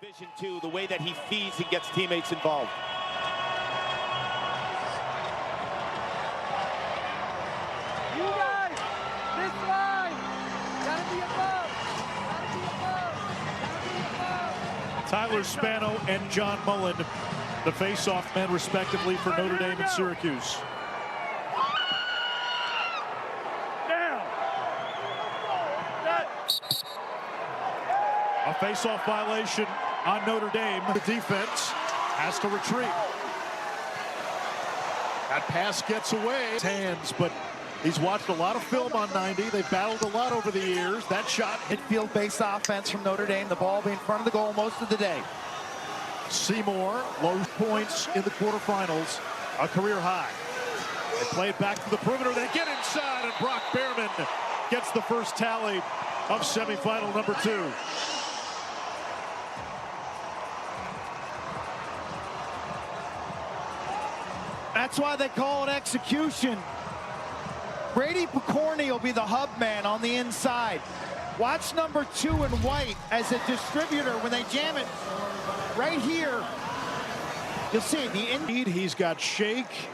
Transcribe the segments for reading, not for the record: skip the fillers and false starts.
Division II, the way that he feeds and gets teammates involved. You guys, this line, gotta be above. Tyler Spano and John Mullen, the face-off men respectively for Notre Dame and Syracuse. A face-off violation on Notre Dame. The defense has to retreat. That pass gets away. His hands, but he's watched a lot of film on 90. They've battled a lot over the years. That shot. Midfield-based offense from Notre Dame. The ball being in front of the goal most of the day. Seymour, low points in the quarterfinals, a career high. They play it back to the perimeter. They get inside, and Brock Behrman gets the first tally of semifinal number 2. That's why they call it execution. Brady Picorni will be the hub man on the inside. Watch number 2 in white as a distributor when they jam it right here. You'll see the indeed. He's got shake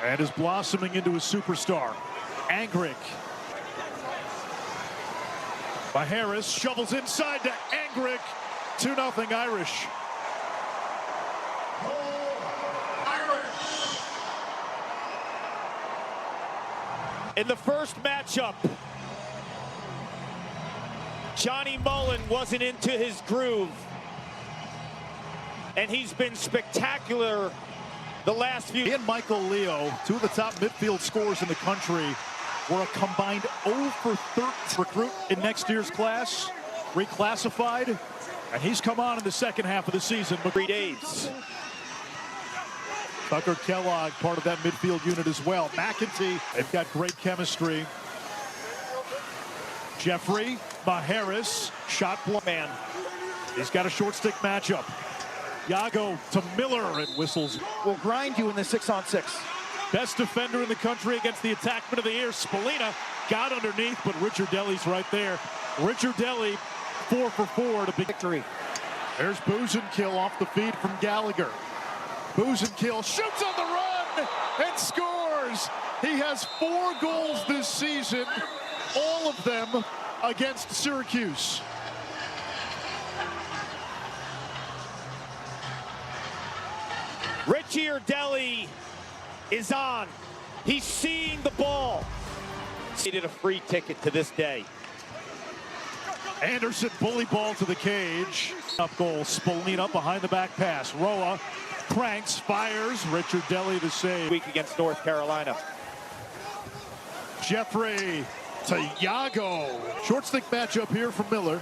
and is blossoming into a superstar. Angrick by Harris, shovels inside to Angrick. 2-0 Irish. In the first matchup, Johnny Mullen wasn't into his groove, and he's been spectacular the last few. He and Michael Leo, 2 of the top midfield scorers in the country, were a combined 0 for 13 recruit in next year's class, reclassified, and he's come on in the second half of the season. 3 days. Tucker Kellogg, part of that midfield unit as well. McEntee, they've got great chemistry. Jeffrey, Harris, shot block. Man, he's got a short stick matchup. Yago to Miller, and whistles. Will grind you in the 6-on-6. Best defender in the country against the attackman of the year. Spallina got underneath, but Richard Deli's right there. Richard Deli, 4 for 4 to big victory. There's Buzenkill off the feed from Gallagher. Buzenkill shoots on the run and scores. He has 4 goals this season, all of them against Syracuse. Richie Deli is on. He's seeing the ball. He did a free ticket to this day. Anderson bully ball to the cage. Up goal, Spallina behind the back pass. Roa cranks, fires. Richard Deli the save. Week against North Carolina. Jeffrey to Yago. Short stick matchup here for Miller.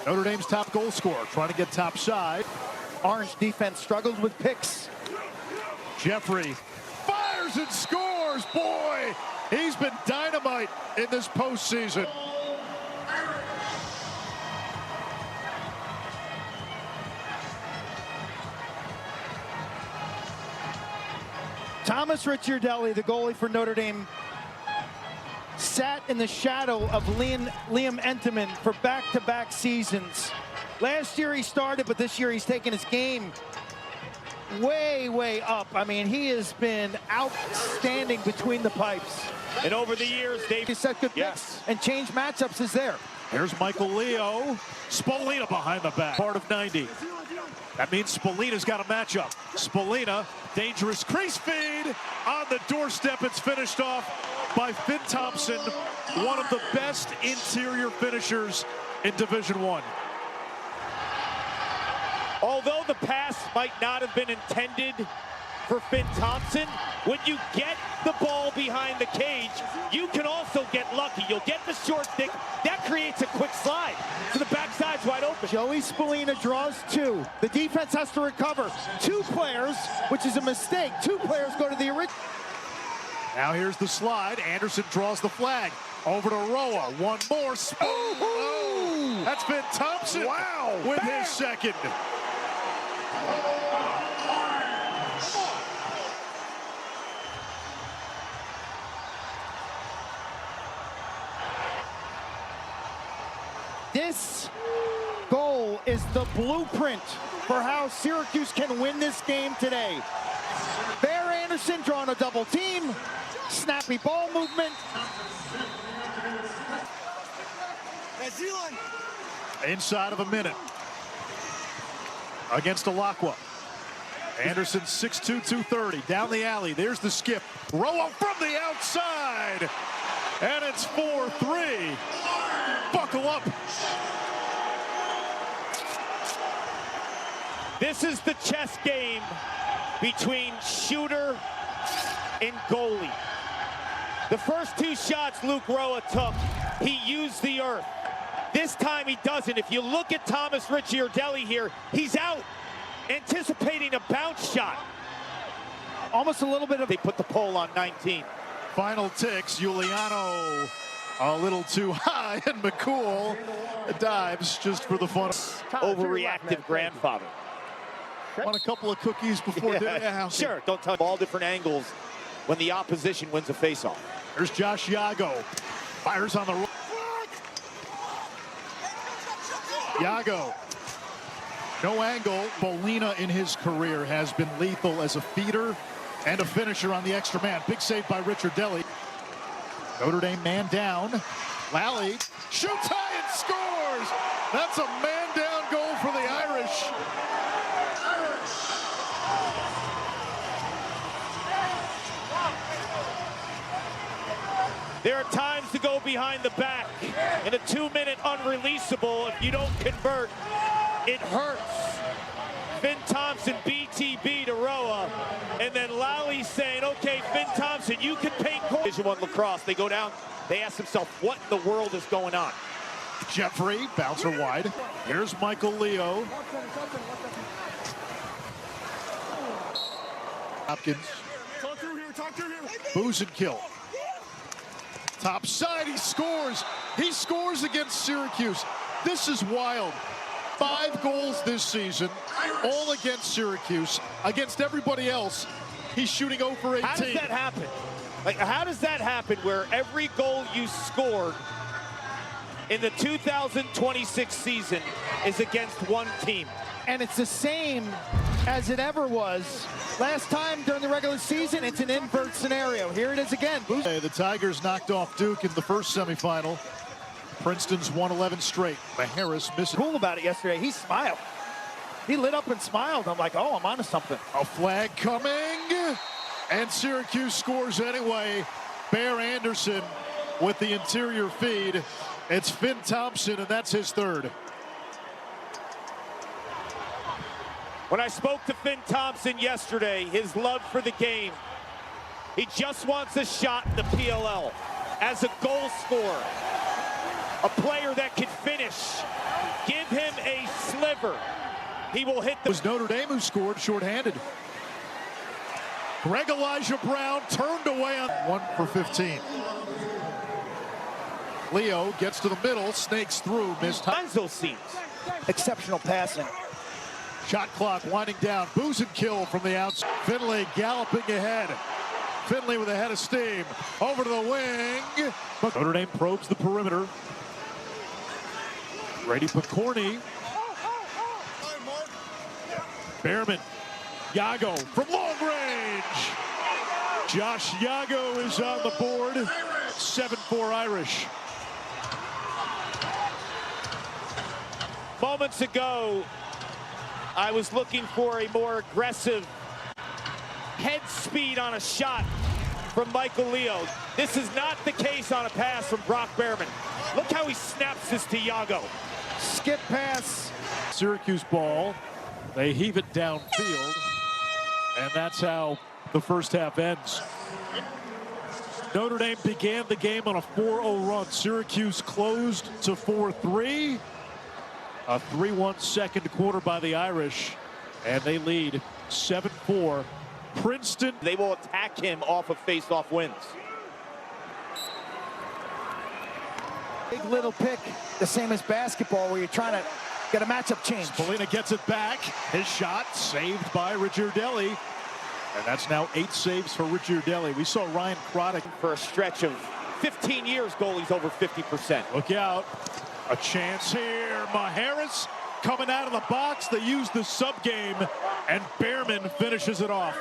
Notre Dame's top goal scorer trying to get top side. Orange defense struggled with picks. Jeffrey fires and scores. Boy, he's been dynamite in this postseason. Thomas Ricciardelli, the goalie for Notre Dame, sat in the shadow of Liam Entenmann for back-to-back seasons. Last year he started, but this year he's taken his game way up. I mean, he has been outstanding between the pipes. And over the years, Dave, he set good picks and changed matchups is there. Here's Michael Leo. Spallina behind the back. Part of 90. That means Spallina's got a matchup. Spallina, dangerous crease feed on the doorstep. It's finished off by Finn Thompson, one of the best interior finishers in Division I. Although the pass might not have been intended for Finn Thompson, when you get the ball behind the cage, you can also get lucky. You'll get the short stick. That creates a quick slide. So the backside's wide open. Joey Spallina draws 2. The defense has to recover. 2 players, which is a mistake. 2 players go to the original. Now here's the slide. Anderson draws the flag. Over to Roa. One more. Oh, that's Finn Thompson. Wow. With his second. This goal is the blueprint for how Syracuse can win this game today. Bear Anderson drawing a double team, snappy ball movement. Inside of a minute against Alacqua. Anderson 6'2", 230, down the alley. There's the skip. Roa from the outside. And it's 4-3. Buckle up. This is the chess game between shooter and goalie. The first two shots Luke Roa took, he used the earth. This time he doesn't. If you look at Thomas Ricciardelli here, he's out, anticipating a bounce shot. Almost a little bit of... They put the pole on 19. Final ticks, Giuliano a little too high, and McCool dives just for the fun. Overreactive grandfather. Want a couple of cookies before dinner? Yeah, sure, don't touch all different angles when the opposition wins a faceoff. There's Josh Yago. Fires on the right. Yago. No angle. Molina in his career has been lethal as a feeder and a finisher on the extra man. Big save by Ricciardelli. Notre Dame man down. Lally shoots high and scores. That's a man down goal for the Irish. There are times to go behind the back. In a 2-minute unreleasable, if you don't convert, it hurts. Finn Thompson, BTB to Roa. And then Lally saying, okay, Finn Thompson, you can paint corners. Division I lacrosse, they go down, they ask themselves, what in the world is going on? Jeffrey, bouncer wide. Here's Michael Leo. Hopkins. Buzenkill. Top side, he scores. He scores against Syracuse. This is wild. 5 goals this season, all against Syracuse. Against everybody else, he's shooting 0 for 18. How does that happen? Like, how does that happen where every goal you scored in the 2026 season is against one team? And it's the same as it ever was. Last time during the regular season, it's an invert scenario. Here it is again. The Tigers knocked off Duke in the first semifinal. Princeton's won 11 straight. Maharis misses. Cool about it yesterday. He smiled. He lit up and smiled. I'm like, oh, I'm onto something. A flag coming. And Syracuse scores anyway. Bear Anderson with the interior feed. It's Finn Thompson, and that's his third. When I spoke to Finn Thompson yesterday, his love for the game, he just wants a shot in the PLL as a goal scorer, a player that can finish. Give him a sliver. He will hit the... It was Notre Dame who scored shorthanded. Greg Elijah Brown turned away on 1 for 15. Leo gets to the middle, snakes through, missed. Finds those seams. Exceptional passing. Shot clock winding down. Buzenkill from the outside. Finley galloping ahead. Finley with a head of steam. Over to the wing. Notre Dame probes the perimeter. Brady Picorni. Behrman. Yago from long range. Josh Yago is on the board. 7-4 Irish. Moments ago, I was looking for a more aggressive head speed on a shot from Michael Leo. This is not the case on a pass from Brock Behrman. Look how he snaps this to Yago. Skip pass. Syracuse ball. They heave it downfield. And that's how the first half ends. Notre Dame began the game on a 4-0 run. Syracuse closed to 4-3. A 3-1 second quarter by the Irish, and they lead 7-4. Princeton. They will attack him off of face-off wins. Big little pick, the same as basketball where you're trying to get a matchup change. Molina gets it back. His shot saved by Ricciardelli. And that's now 8 saves for Ricciardelli. We saw Ryan Croddick for a stretch of 15 years, goalies over 50%. Look out. A chance here. Maharis coming out of the box. They use the sub game, and Behrman finishes it off.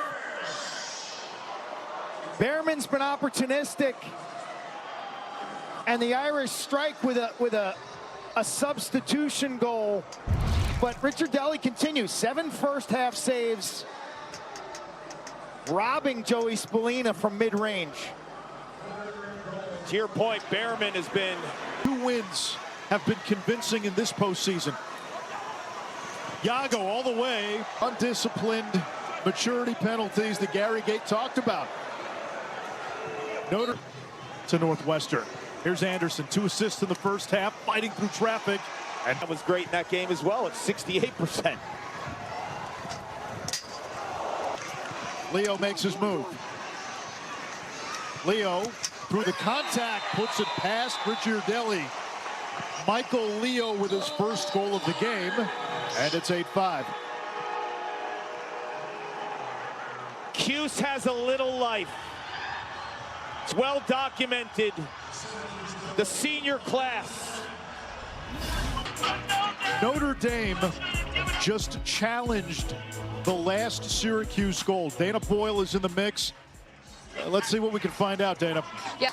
Behrman's been opportunistic, and the Irish strike with a substitution goal. But Richard Delly continues. 7 first-half saves, robbing Joey Spallina from mid-range. To your point, Behrman has been... 2 wins have been convincing in this postseason. Yago all the way. Undisciplined maturity penalties that Gary Gate talked about. Notre to Northwestern. Here's Anderson, 2 assists in the first half, fighting through traffic. And that was great in that game as well at 68%. Leo makes his move. Leo, through the contact, puts it past Richard Delly. Michael Leo with his first goal of the game, and it's 8-5. Cuse has a little life. It's well documented. The senior class. Notre Dame just challenged the last Syracuse goal. Dana Boyle is in the mix. Let's see what we can find out, Dana. Yeah.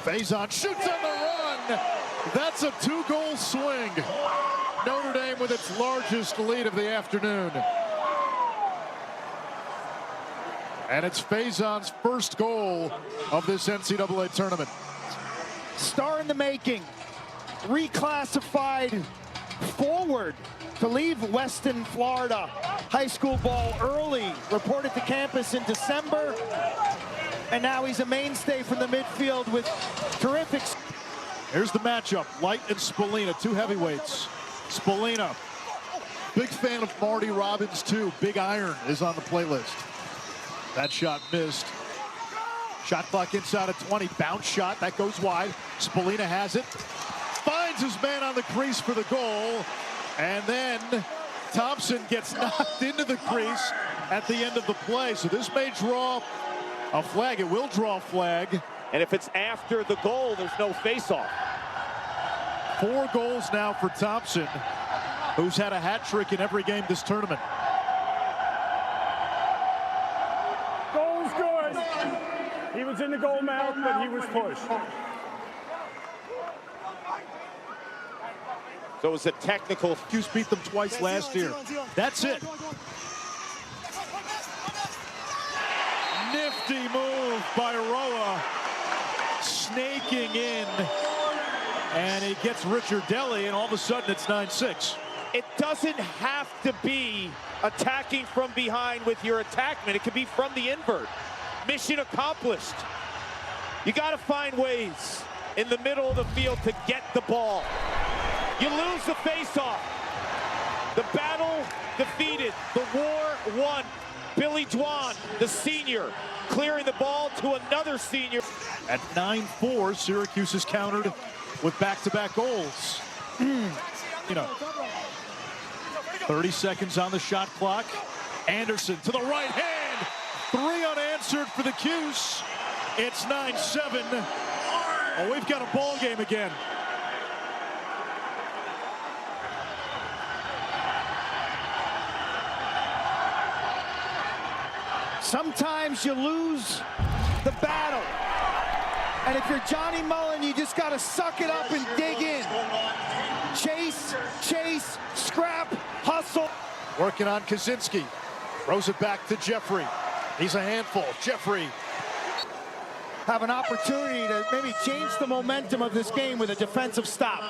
Faison shoots on the run. That's a 2-goal swing. Notre Dame with its largest lead of the afternoon. And it's Faison's first goal of this NCAA tournament. Star in the making. Reclassified forward to leave Weston, Florida. High school ball early. Reported to campus in December. And now he's a mainstay from the midfield with terrific. Here's the matchup. Light and Spallina, 2 heavyweights. Spallina, big fan of Marty Robbins too. Big Iron is on the playlist. That shot missed. Shot clock inside of 20. Bounce shot. That goes wide. Spallina has it. Finds his man on the crease for the goal. And then Thompson gets knocked into the crease at the end of the play. So this may draw a flag. It will draw a flag. And if it's after the goal, there's no face-off. 4 goals now for Thompson, who's had a hat trick in every game this tournament. Goal's good. He was in the goal mouth, but he was pushed. So it was a technical. Syracuse beat them twice last year. That's it. Nifty move by Roa. Snaking in. And it gets Richard Delly, and all of a sudden it's 9-6. It doesn't have to be attacking from behind with your attackman. It could be from the invert. Mission accomplished. You got to find ways in the middle of the field to get the ball. You lose the face-off. The battle defeated. The war won. Billy Dwan, the senior, clearing the ball to another senior. At 9-4, Syracuse is countered with back-to-back goals. 30 seconds on the shot clock. Anderson to the right hand. 3 unanswered for the Cuse. It's 9-7. Oh, we've got a ball game again. Sometimes you lose the battle. And if you're Johnny Mullen, you just got to suck it up and dig in. Chase, scrap, hustle. Working on Kaczynski. Throws it back to Jeffrey. He's a handful. Jeffrey. Have an opportunity to maybe change the momentum of this game with a defensive stop.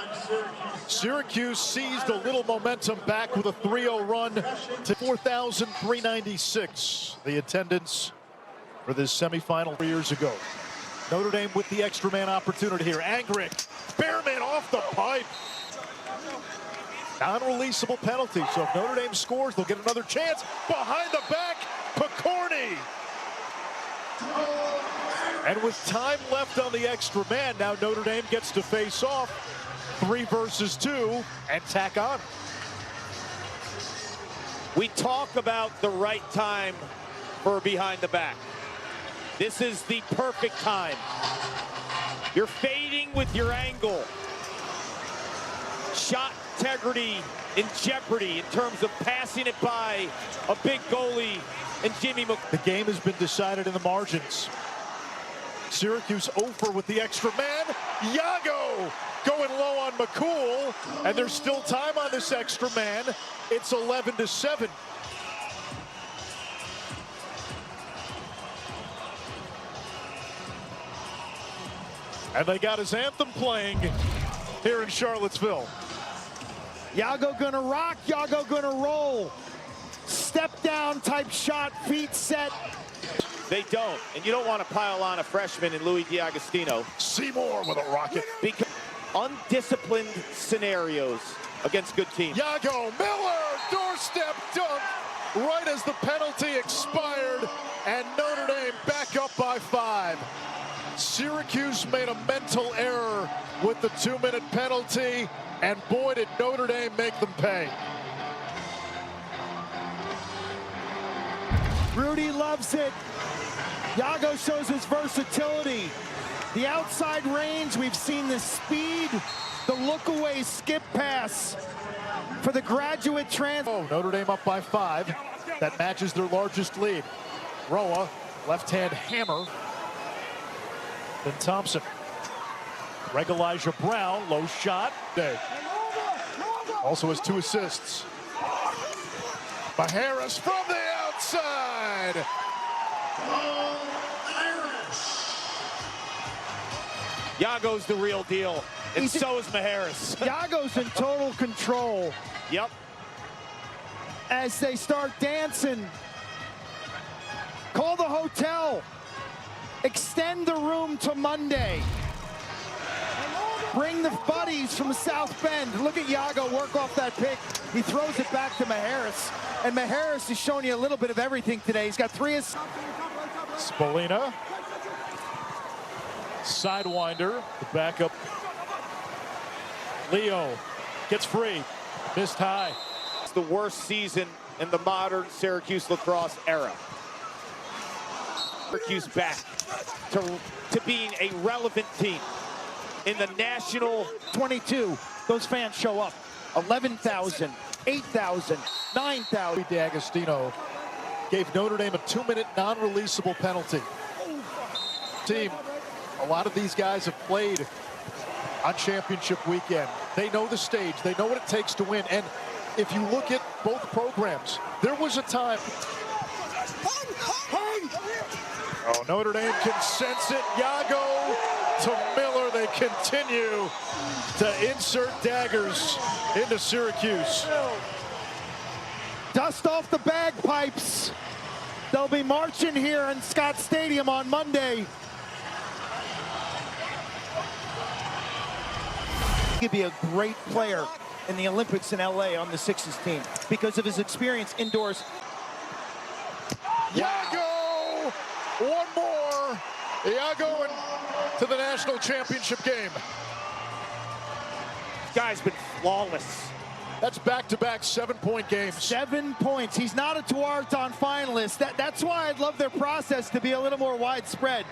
Syracuse seized a little momentum back with a 3-0 run to 4,396. The attendance for this semifinal 3 years ago. Notre Dame with the extra man opportunity here. Angrick, Behrman off the pipe. Non-releasable penalty, so if Notre Dame scores, they'll get another chance. Behind the back, Picorni. And with time left on the extra man, now Notre Dame gets to face off 3 versus 2 and tack on. We talk about the right time for behind the back. This is the perfect time. You're fading with your angle. shot integrity in jeopardy in terms of passing it by a big goalie and Jimmy McCool. The game has been decided in the margins. Syracuse over with the extra man. Yago going low on McCool, and there's still time on this extra man. It's 11-7. And they got his anthem playing here in Charlottesville. Yago gonna rock, Yago gonna roll. Step down type shot, feet set. They don't, and you don't want to pile on a freshman in Louis D'Agostino. Seymour with a rocket. Because undisciplined scenarios against good teams. Yago, Miller, doorstep dunk, right as the penalty expired, and Notre Dame back up by 5. Syracuse made a mental error with the 2-minute penalty, and boy did Notre Dame make them pay. Rudy loves it. Yago shows his versatility. The outside range, we've seen the speed, the look away skip pass for the graduate transfer. Oh, Notre Dame up by 5. That matches their largest lead. Roa, left-hand hammer. Then Thompson. Greg Elijah Brown, low shot. Also has 2 assists. Majerus from the outside. Yago's the real deal, and so is Majerus. Yago's in total control. Yep. As they start dancing. Call the hotel. Extend the room to Monday. Bring the buddies from South Bend. Look at Yago work off that pick. He throws it back to Majerus. And Majerus is showing you a little bit of everything today. He's got 3 assists. Spallina. Sidewinder. The backup. Leo gets free. Missed high. It's the worst season in the modern Syracuse lacrosse era. Syracuse back to being a relevant team in the national. 22. Those fans show up. 11,000, 8,000, 9,000. D'Agostino gave Notre Dame a 2-minute non-releasable penalty. Team, a lot of these guys have played on championship weekend. They know the stage. They know what it takes to win. And if you look at both programs, there was a time. Oh, Notre Dame can sense it. Yago to Miller. They continue to insert daggers into Syracuse. Dust off the bagpipes. They'll be marching here in Scott Stadium on Monday. He could be a great player in the Olympics in LA on the Sixers team because of his experience indoors. Yago! One more. Yago to the national championship game. This guy's been flawless. That's back-to-back 7-point games. 7 points. He's not a Tuarton finalist. That's why I'd love their process to be a little more widespread.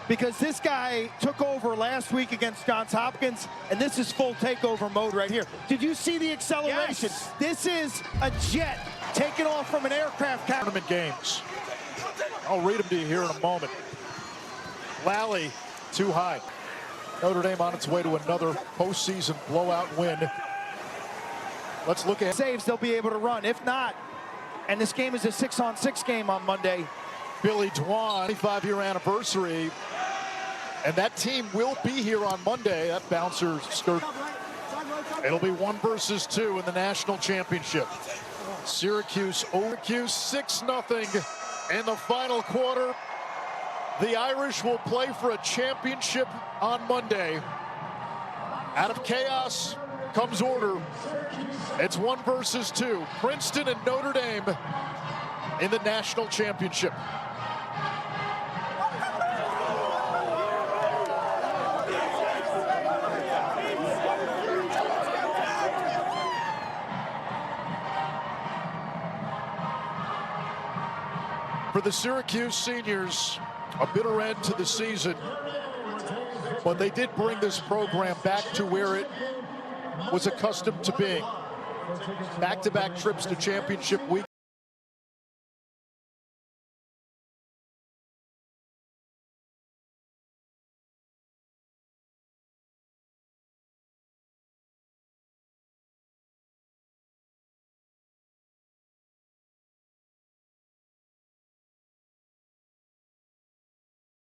Because this guy took over last week against Johns Hopkins, and this is full takeover mode right here. Did you see the acceleration? Yes. This is a jet taking off from an aircraft carrier. Tournament games. I'll read them to you here in a moment. Lally, too high. Notre Dame on its way to another postseason blowout win. Let's look at saves they'll be able to run. If not, and this game is a 6-on-6 game on Monday. Billy Dwan, 25-year anniversary. And that team will be here on Monday. That bouncer skirt. It'll be 1 versus 2 in the national championship. Syracuse 6-0 in the final quarter. The Irish will play for a championship on Monday. Out of chaos comes order. It's 1 versus 2. Princeton and Notre Dame in the national championship. For the Syracuse seniors, a bitter end to the season, but they did bring this program back to where it was accustomed to being. Back-to-back trips to championship week.